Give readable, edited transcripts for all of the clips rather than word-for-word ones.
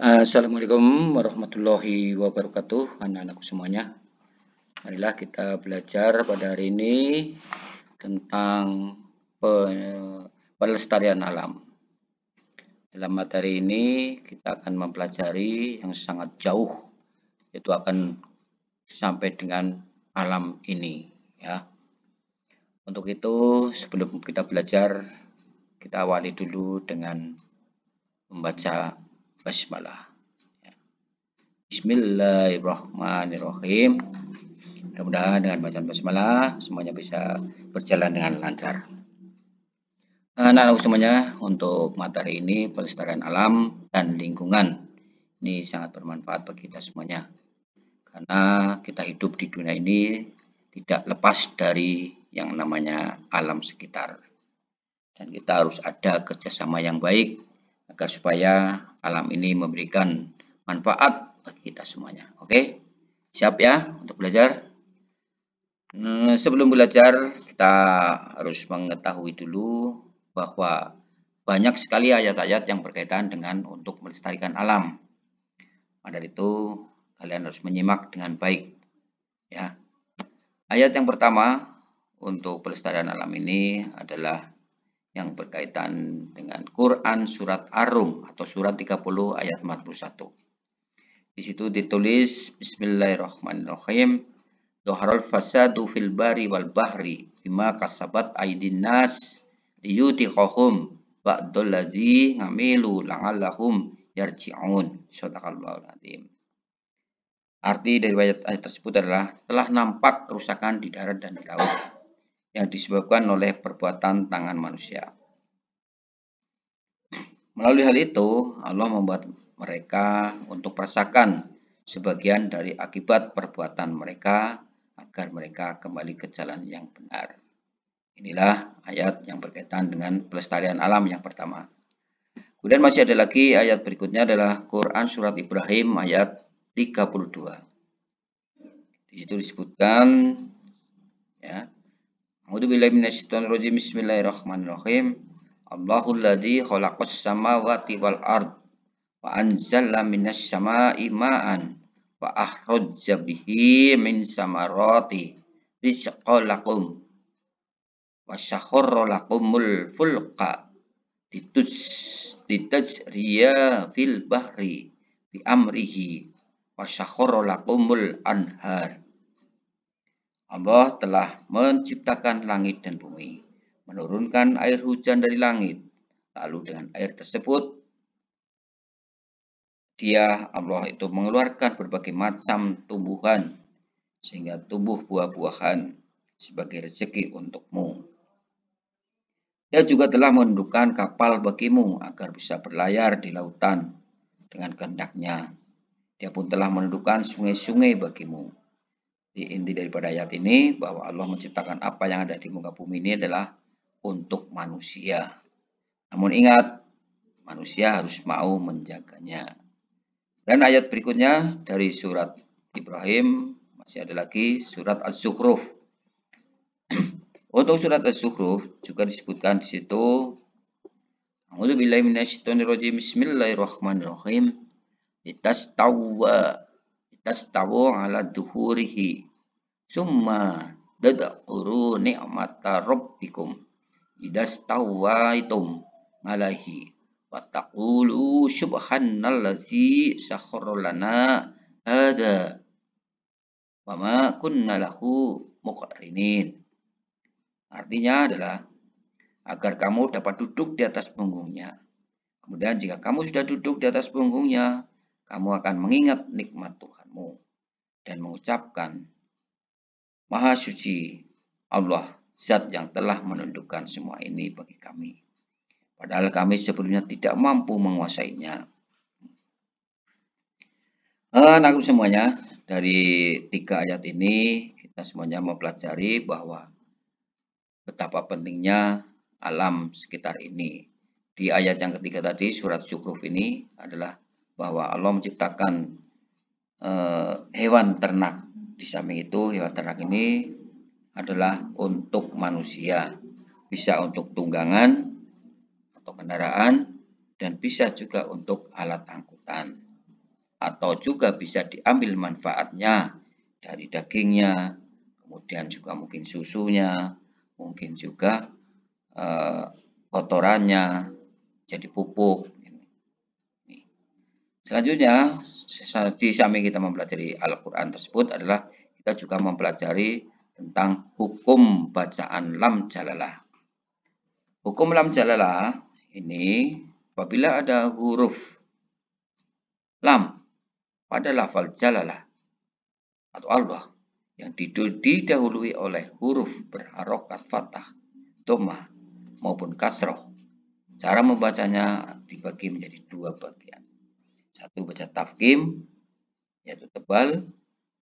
Assalamualaikum warahmatullahi wabarakatuh, anak-anakku semuanya. Marilah kita belajar pada hari ini tentang pelestarian alam. Dalam materi ini kita akan mempelajari yang sangat jauh, yaitu akan sampai dengan alam ini, ya. Untuk itu, sebelum kita belajar, kita awali dulu dengan membaca basmalah. Bismillahirrahmanirrahim. Mudah-mudahan dengan bacaan basmalah semuanya bisa berjalan dengan lancar. Anak-anak semuanya, untuk materi ini pelestarian alam dan lingkungan ini sangat bermanfaat bagi kita semuanya, karena kita hidup di dunia ini tidak lepas dari yang namanya alam sekitar, dan kita harus ada kerjasama yang baik agar supaya alam ini memberikan manfaat bagi kita semuanya. Oke, siap ya untuk belajar? Sebelum belajar, kita harus mengetahui dulu bahwa banyak sekali ayat-ayat yang berkaitan dengan untuk melestarikan alam. Maka dari itu, kalian harus menyimak dengan baik, ya. Ayat yang pertama untuk pelestarian alam ini adalah yang berkaitan dengan Quran surat Ar-Rum atau surat 30 ayat 41. Di situ ditulis Bismillahirrahmanirrahim. Dhaharal fasadu fil bari wal bahri bima kasabat aydin nas liyutiqahum ba'dal ladzi ngamilu la'allahum yarji'un. Shadaqallahul azim. Arti dari ayat tersebut adalah telah nampak kerusakan di darat dan di laut yang disebabkan oleh perbuatan tangan manusia. Melalui hal itu, Allah membuat mereka untuk merasakan sebagian dari akibat perbuatan mereka agar mereka kembali ke jalan yang benar. Inilah ayat yang berkaitan dengan pelestarian alam yang pertama. Kemudian masih ada lagi ayat berikutnya adalah Quran surat Ibrahim ayat 32. Di situ disebutkan, ya, A'udzubillahi minasyaitonirrajim. Bismillahirrahmanirrahim. Allahul ladzi khalaqas samawati wal ard wa anzala minas sama'i ma'an wa akhrajja bihi min samarati rizqan lakum wa sakhkhara lakumul fulka litajriya fil bahri bi amrihi wa sakhkhara lakumul anhar. Allah telah menciptakan langit dan bumi, menurunkan air hujan dari langit, lalu dengan air tersebut Allah itu mengeluarkan berbagai macam tumbuhan sehingga tumbuh buah-buahan sebagai rezeki untukmu. Dia juga telah menundukkan kapal bagimu agar bisa berlayar di lautan dengan kehendaknya. Dia pun telah menundukkan sungai-sungai bagimu. Inti daripada ayat ini bahwa Allah menciptakan apa yang ada di muka bumi ini adalah untuk manusia. Namun ingat, manusia harus mau menjaganya. Dan ayat berikutnya dari surat Ibrahim masih ada lagi surat Az-Zukhruf. Untuk surat Az-Zukhruf juga disebutkan di situ, A'udzubillahi minasyaitonirrajim. Bismillahirrahmanirrahim. Litastawu ala duhurihi summa tadhkuru ni'mata rabbikum idastawaitum alaihi wa taqulu subhanallazi sakhkhara lana hada wa ma kunna lahu muqrinin. Artinya adalah agar kamu dapat duduk di atas punggungnya. Kemudian jika kamu sudah duduk di atas punggungnya, kamu akan mengingat nikmat Tuhanmu dan mengucapkan, Maha suci Allah, zat yang telah menundukkan semua ini bagi kami. Padahal kami sebelumnya tidak mampu menguasainya. Anak semuanya, dari 3 ayat ini kita semuanya mempelajari bahwa betapa pentingnya alam sekitar ini. Di ayat yang ketiga tadi, surat Zukhruf ini adalah bahwa Allah menciptakan hewan ternak. Di samping itu, hewan ternak ini adalah untuk manusia. Bisa untuk tunggangan atau kendaraan, dan bisa juga untuk alat angkutan. atau juga bisa diambil manfaatnya dari dagingnya, kemudian juga mungkin susunya, mungkin juga kotorannya jadi pupuk. Selanjutnya, di samping kita mempelajari Al-Quran tersebut adalah kita juga mempelajari tentang hukum bacaan lam jalalah. Hukum lam jalalah ini apabila ada huruf lam pada lafal jalalah atau Allah yang didahului oleh huruf berharokat fathah, dhammah maupun kasroh. Cara membacanya dibagi menjadi dua bagian. Satu baca tafkim, yaitu tebal,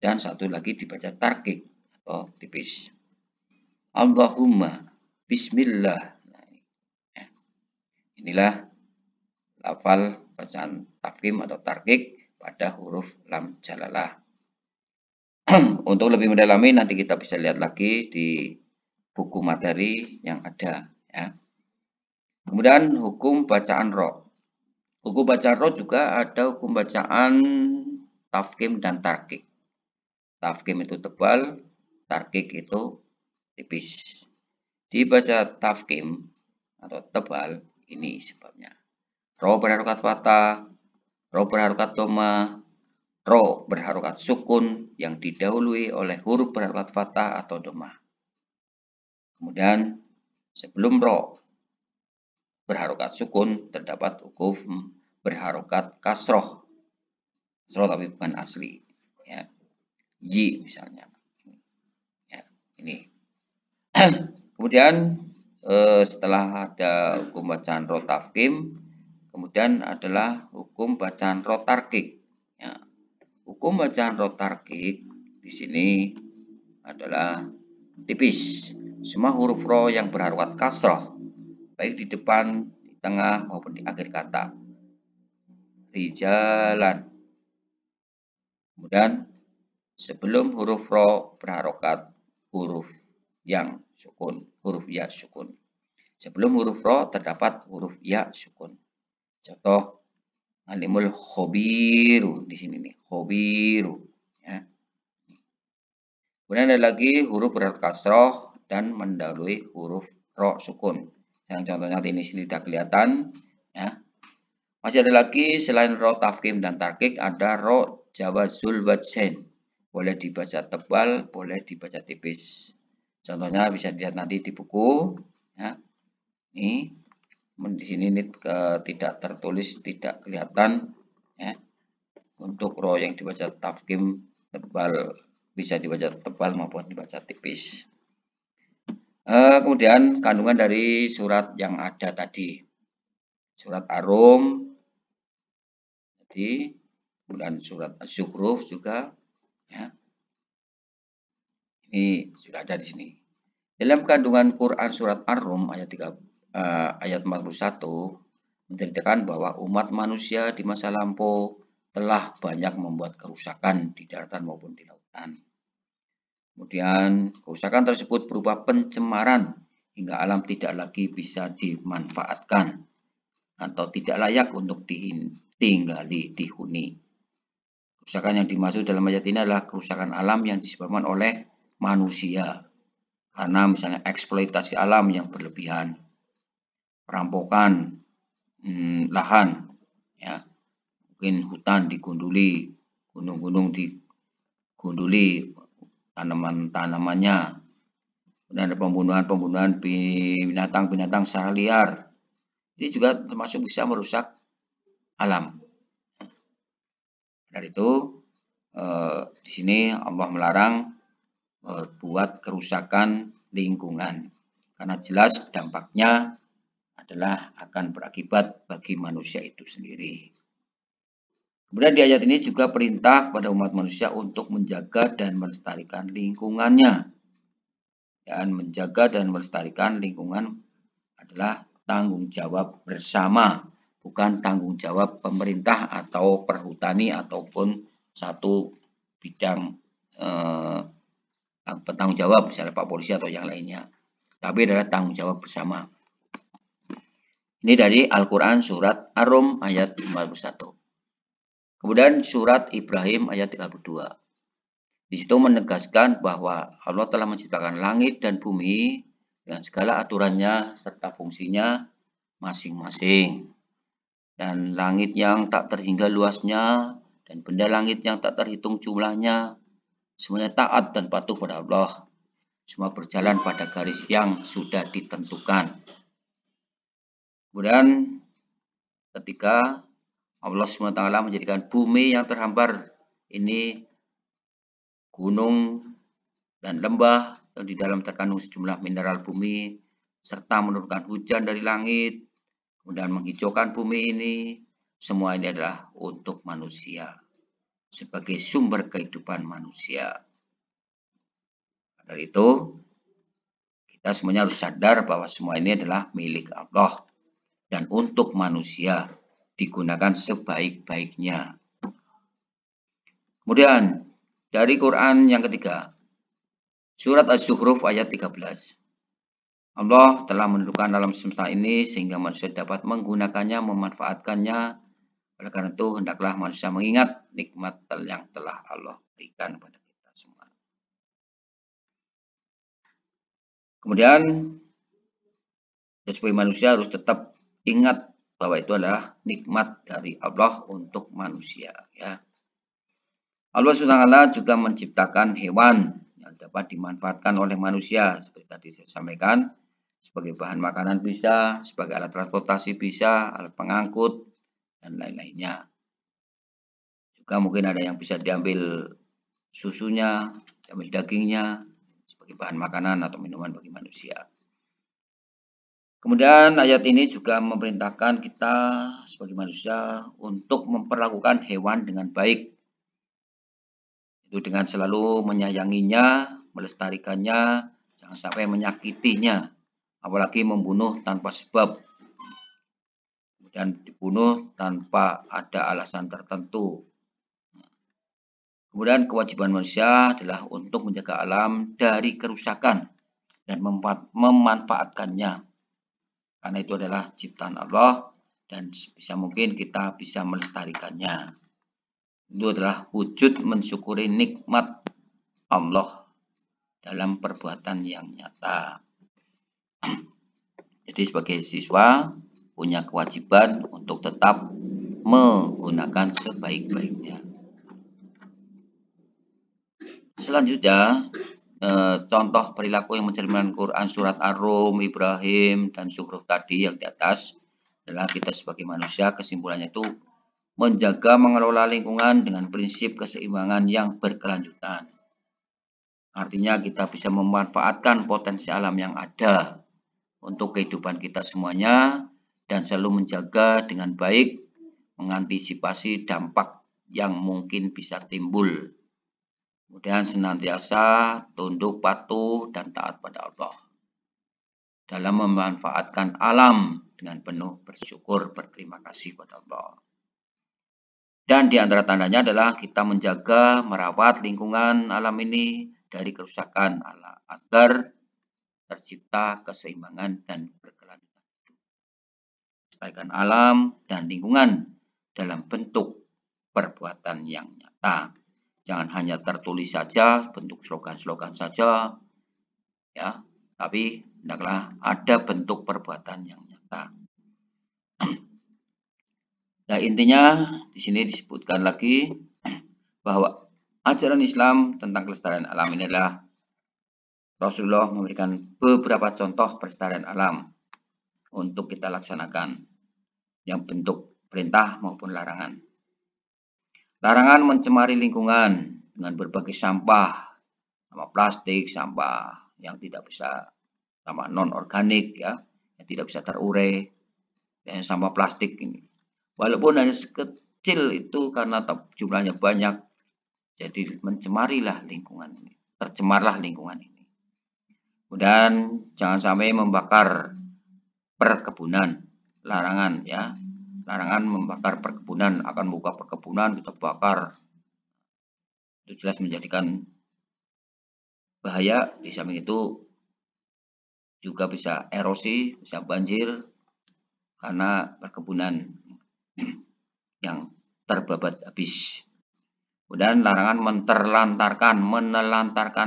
dan satu lagi dibaca tarkik atau tipis. Allahumma bismillah. Inilah lafal bacaan tafkim atau tarkik pada huruf lam jalalah. Untuk lebih mendalami nanti kita bisa lihat lagi di buku materi yang ada, ya. Kemudian hukum bacaan ro. Hukum bacaan ro juga ada hukum bacaan tafkim dan tarkik. Tafkim itu tebal, tarkik itu tipis. Dibaca tafkim atau tebal, ini sebabnya. Ro berharokat fathah, ro berharokat dhammah, ro berharokat sukun yang didahului oleh huruf berharokat fathah atau dhammah. Kemudian sebelum ro berharokat sukun terdapat hukum berharokat kasroh. Kasroh tapi bukan asli, ya. Yi misalnya, ya, ini. Kemudian setelah ada hukum bacaan ro tafkim, kemudian adalah hukum bacaan ro tarkik. Ya. Hukum bacaan ro tarkik di sini adalah tipis. Semua huruf ro yang berharokat kasroh, baik di depan, di tengah, maupun di akhir kata. Rijalan. Kemudian sebelum huruf ro berharokat huruf yang sukun, huruf ya sukun. Sebelum huruf ro terdapat huruf ya sukun. Contoh alimul khobiru di sini nih, khobiru, ya. Kemudian ada lagi huruf berharokat kasroh dan mendahului huruf ro sukun. Yang contohnya di sini tidak kelihatan, ya. Masih ada lagi selain ro tafkim dan tarkik ada ro jawazul wajhain. Boleh dibaca tebal, boleh dibaca tipis. Contohnya bisa dilihat nanti di buku, ya. Ini di sini ini tidak tertulis, tidak kelihatan, ya. Untuk ro yang dibaca tafkim tebal bisa dibaca tebal maupun dibaca tipis. Kemudian kandungan dari surat yang ada tadi, surat Ar-Rum, jadi kemudian surat Az-Zukhruf juga, ya. Ini sudah ada di sini. Dalam kandungan Quran surat Ar-Rum ayat 41 menceritakan bahwa umat manusia di masa lampau telah banyak membuat kerusakan di daratan maupun di lautan. Kemudian kerusakan tersebut berupa pencemaran hingga alam tidak lagi bisa dimanfaatkan atau tidak layak untuk ditinggali, dihuni. Kerusakan yang dimaksud dalam ayat ini adalah kerusakan alam yang disebabkan oleh manusia. Karena misalnya eksploitasi alam yang berlebihan, perampokan lahan, ya, mungkin hutan digunduli, gunung-gunung digunduli, tanaman-tanamannya, dan ada pembunuhan binatang-binatang secara liar. Ini juga termasuk bisa merusak alam. Dari itu di sini Allah melarang buat kerusakan lingkungan karena jelas dampaknya adalah akan berakibat bagi manusia itu sendiri. Kemudian di ayat ini juga perintah kepada umat manusia untuk menjaga dan melestarikan lingkungannya. Dan menjaga dan melestarikan lingkungan adalah tanggung jawab bersama, bukan tanggung jawab pemerintah atau perhutani ataupun satu bidang bertanggung jawab, misalnya Pak Polisi atau yang lainnya. Tapi adalah tanggung jawab bersama. Ini dari Al-Quran surat Ar-Rum ayat 41. Kemudian surat Ibrahim ayat 32. Di situ menegaskan bahwa Allah telah menciptakan langit dan bumi dengan segala aturannya serta fungsinya masing-masing. Dan langit yang tak terhingga luasnya dan benda langit yang tak terhitung jumlahnya semuanya taat dan patuh pada Allah. Semua berjalan pada garis yang sudah ditentukan. Kemudian ketika Allah SWT menjadikan bumi yang terhampar ini gunung dan lembah yang di dalam terkandung sejumlah mineral bumi serta menurunkan hujan dari langit, kemudian menghijaukan bumi ini, semua ini adalah untuk manusia sebagai sumber kehidupan manusia. Dari itu kita semuanya harus sadar bahwa semua ini adalah milik Allah dan untuk manusia digunakan sebaik-baiknya. Kemudian dari Quran yang ketiga, surat Az-Zukhruf ayat 13. Allah telah menentukan alam semesta ini sehingga manusia dapat menggunakannya, memanfaatkannya. Oleh karena itu, hendaklah manusia mengingat nikmat yang telah Allah berikan kepada kita semua. Kemudian, sebagai manusia harus tetap ingat bahwa itu adalah nikmat dari Allah untuk manusia. Ya. Allah SWT juga menciptakan hewan yang dapat dimanfaatkan oleh manusia. Seperti tadi saya sampaikan, sebagai bahan makanan bisa, sebagai alat transportasi bisa, alat pengangkut, dan lain-lainnya. Juga mungkin ada yang bisa diambil susunya, diambil dagingnya, sebagai bahan makanan atau minuman bagi manusia. Kemudian ayat ini juga memerintahkan kita sebagai manusia untuk memperlakukan hewan dengan baik. Itu dengan selalu menyayanginya, melestarikannya, jangan sampai menyakitinya, apalagi membunuh tanpa sebab, kemudian dibunuh tanpa ada alasan tertentu. Kemudian kewajiban manusia adalah untuk menjaga alam dari kerusakan dan memanfaatkannya, karena itu adalah ciptaan Allah dan sebisa mungkin kita bisa melestarikannya. Itu adalah wujud mensyukuri nikmat Allah dalam perbuatan yang nyata. Jadi sebagai siswa punya kewajiban untuk tetap menggunakan sebaik-baiknya. Selanjutnya, contoh perilaku yang mencerminkan Quran surat Ar-Rum, Ibrahim, dan Zukhruf tadi yang di atas adalah kita sebagai manusia kesimpulannya itu menjaga mengelola lingkungan dengan prinsip keseimbangan yang berkelanjutan. Artinya kita bisa memanfaatkan potensi alam yang ada untuk kehidupan kita semuanya dan selalu menjaga dengan baik, mengantisipasi dampak yang mungkin bisa timbul. Kemudian senantiasa tunduk patuh dan taat pada Allah dalam memanfaatkan alam dengan penuh bersyukur, berterima kasih pada Allah. Dan di antara tandanya adalah kita menjaga, merawat lingkungan alam ini dari kerusakan agar tercipta keseimbangan dan berkelanjutan. Melestarikan alam dan lingkungan dalam bentuk perbuatan yang nyata. Jangan hanya tertulis saja, bentuk slogan-slogan saja, ya, tapi hendaklah ada bentuk perbuatan yang nyata. Nah, intinya di sini disebutkan lagi bahwa ajaran Islam tentang kelestarian alam ini adalah Rasulullah memberikan beberapa contoh pelestarian alam untuk kita laksanakan yang bentuk perintah maupun larangan. Larangan mencemari lingkungan dengan berbagai sampah, sampah plastik, sampah yang tidak bisa, sampah non-organik ya, yang tidak bisa terurai, dan sampah plastik ini. Walaupun hanya sekecil itu karena jumlahnya banyak, jadi mencemarilah lingkungan ini, tercemarlah lingkungan ini. Kemudian jangan sampai membakar perkebunan, larangan ya, larangan membakar perkebunan, akan buka perkebunan kita bakar, itu jelas menjadikan bahaya. Di samping itu juga bisa erosi, bisa banjir karena perkebunan yang terbabat habis. Kemudian larangan menelantarkan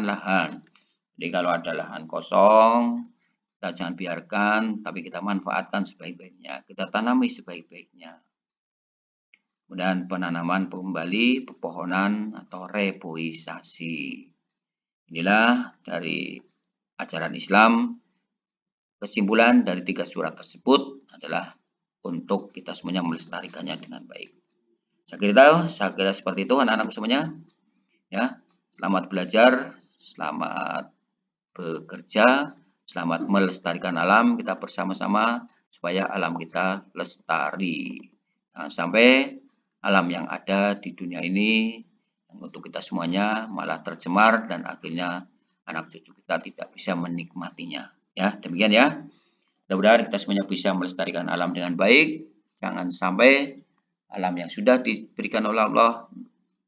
lahan. Jadi kalau ada lahan kosong, kita jangan biarkan, tapi kita manfaatkan sebaik-baiknya. Kita tanami sebaik-baiknya. Kemudian penanaman kembali pepohonan atau reboisasi. Inilah dari ajaran Islam. Kesimpulan dari 3 surat tersebut adalah untuk kita semuanya melestarikannya dengan baik. Saya kira seperti itu anak-anakku semuanya. Ya, selamat belajar, selamat bekerja, selamat melestarikan alam. Kita bersama-sama supaya alam kita lestari. Nah, sampai alam yang ada di dunia ini untuk kita semuanya malah tercemar dan akhirnya anak cucu kita tidak bisa menikmatinya. Ya, demikian ya. Mudah-mudahan kita semuanya bisa melestarikan alam dengan baik. Jangan sampai alam yang sudah diberikan oleh Allah,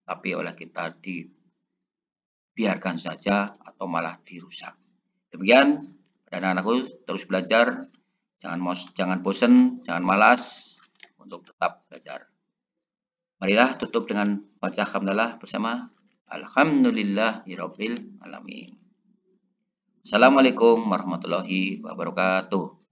tapi oleh kita dibiarkan saja atau malah dirusak. Demikian, anak-anakku terus belajar, jangan bosan, jangan malas untuk tetap belajar. Marilah tutup dengan baca hamdalah bersama Alhamdulillahirabbil alamin. Assalamualaikum warahmatullahi wabarakatuh.